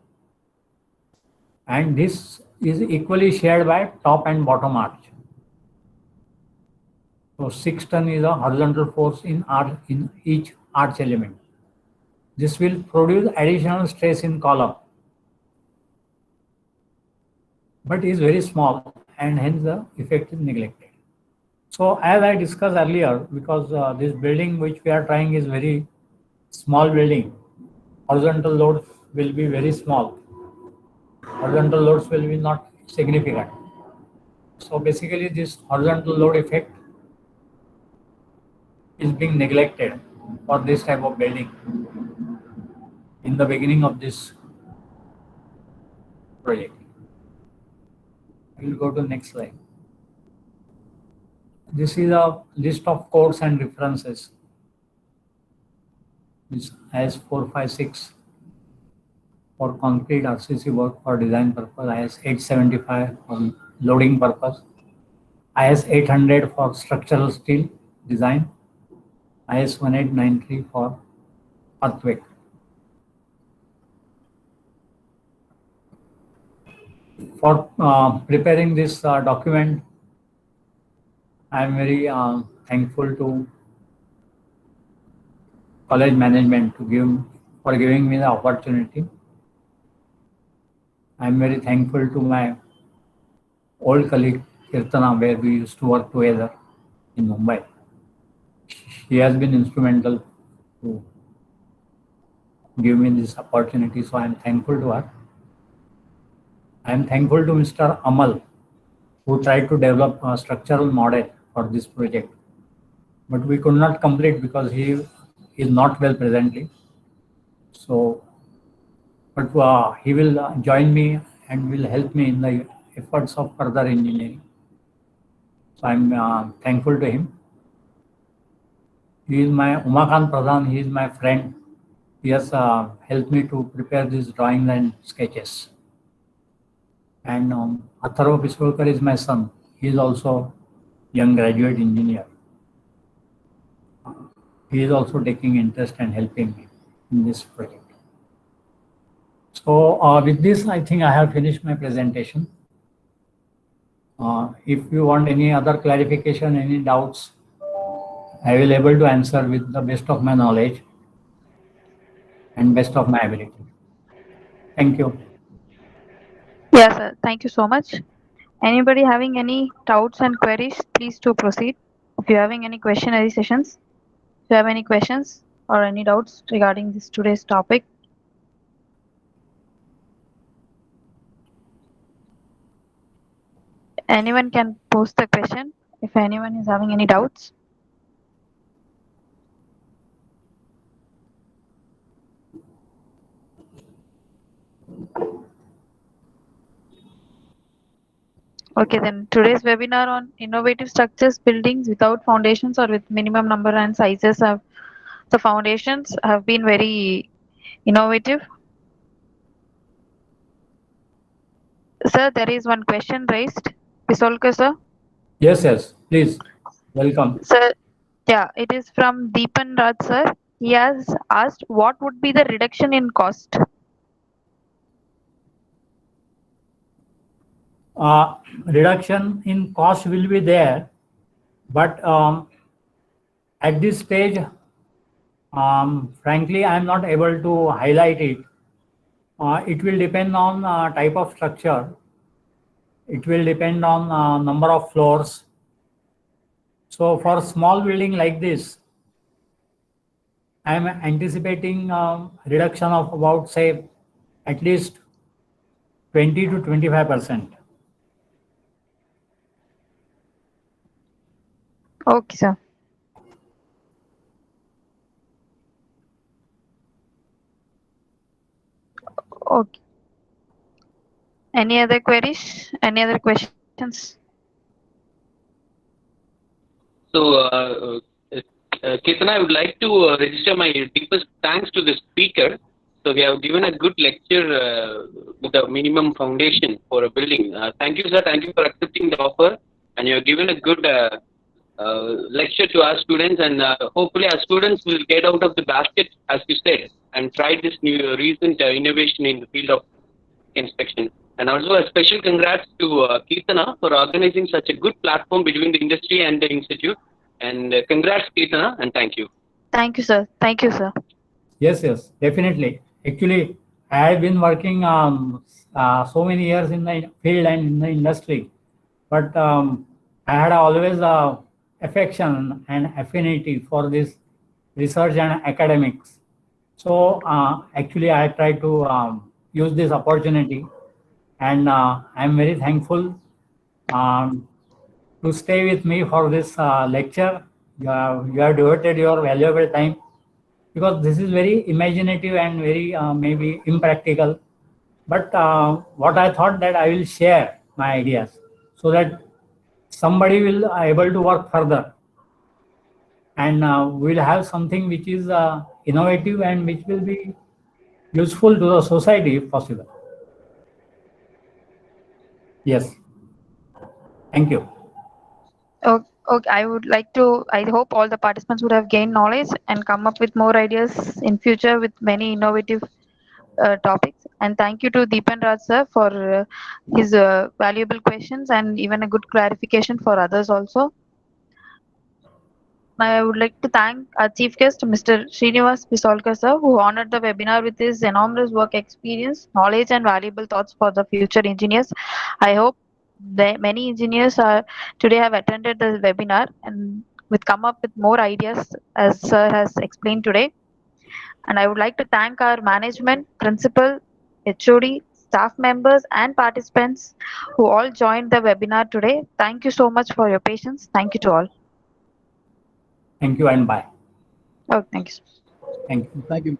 And this is equally shared by top and bottom arch. So 6 ton is a horizontal force in each arch element. This will produce additional stress in column, but is very small and hence the effect is neglected. So as I discussed earlier, because this building which we are trying is very small building, horizontal loads will be very small. Horizontal loads will be not significant. So basically this horizontal load effect is being neglected for this type of building in the beginning of this project. I will go to next slide. This is a list of codes and references. This IS 456 for concrete RCC work for design purpose, IS 875 for loading purpose, IS 800 for structural steel design, IS 1893 for earthquake. For preparing this document, I am very thankful to college management for giving me the opportunity. I am very thankful to my old colleague Kirtana, where we used to work together in Mumbai. She has been instrumental to give me this opportunity, so I am thankful to her. I am thankful to Mr. Amal, who tried to develop a structural model for this project, but we could not complete because he is not well presently. So, but he will join me and will help me in the efforts of further engineering. So I am thankful to him. He is my Umakant Pradhan, he is my friend. He has helped me to prepare these drawings and sketches. And Atharva Pisholkar is my son. He is also young graduate engineer. He is also taking interest and helping me in this project. So with this, I think I have finished my presentation. If you want any other clarification, any doubts, I will able to answer with the best of my knowledge and best of my ability. Thank you. Yes, sir. Thank you so much. Anybody having any doubts and queries, please to proceed. If you're having any questionnaire sessions, if you have any questions or any doubts regarding this today's topic, anyone can post the question if anyone is having any doubts. Okay, then today's webinar on innovative structures, buildings without foundations or with minimum number and sizes of the foundations have been very innovative. Sir, there is one question raised. Pisholkar, sir. Yes, please. Welcome. Sir, yeah, it is from Deepan Raj, sir. He has asked what would be the reduction in cost? Reduction in cost will be there, but at this stage, frankly, I am not able to highlight it. It will depend on type of structure. It will depend on number of floors. So for a small building like this, I am anticipating reduction of about, say, at least 20 to 25%. Okay, sir. Okay. Any other queries? Any other questions? So, Ketan, I would like to register my deepest thanks to the speaker. So, we have given a good lecture with a minimum foundation for a building. Thank you, sir. Thank you for accepting the offer. And you have given a good lecture to our students. And hopefully, our students will get out of the basket, as you said, and try this new recent innovation in the field of inspection. And also a special congrats to Keertana for organizing such a good platform between the industry and the institute. And congrats, Keertana, and thank you. Thank you, sir. Thank you, sir. Yes, definitely. Actually, I have been working so many years in the field and in the industry, but I had always affection and affinity for this research and academics. So actually, I try to use this opportunity, and I'm very thankful to stay with me for this lecture. You have devoted your valuable time, because this is very imaginative and very maybe impractical. But what I thought that I will share my ideas so that somebody will able to work further, and we'll have something which is innovative and which will be useful to the society if possible. Yes. Thank you. Okay, I would like to, I hope all the participants would have gained knowledge and come up with more ideas in future with many innovative topics. And thank you to Deepan Raj sir for his valuable questions and even a good clarification for others also. I would like to thank our chief guest, Mr. Srinivas Pisolkar sir, who honored the webinar with his enormous work experience, knowledge and valuable thoughts for the future engineers. I hope that many engineers today have attended the webinar and would come up with more ideas as sir has explained today. And I would like to thank our management, principal, HOD, staff members and participants who all joined the webinar today. Thank you so much for your patience. Thank you to all. Thank you and bye. Oh, thank you. Thank you. Thank you.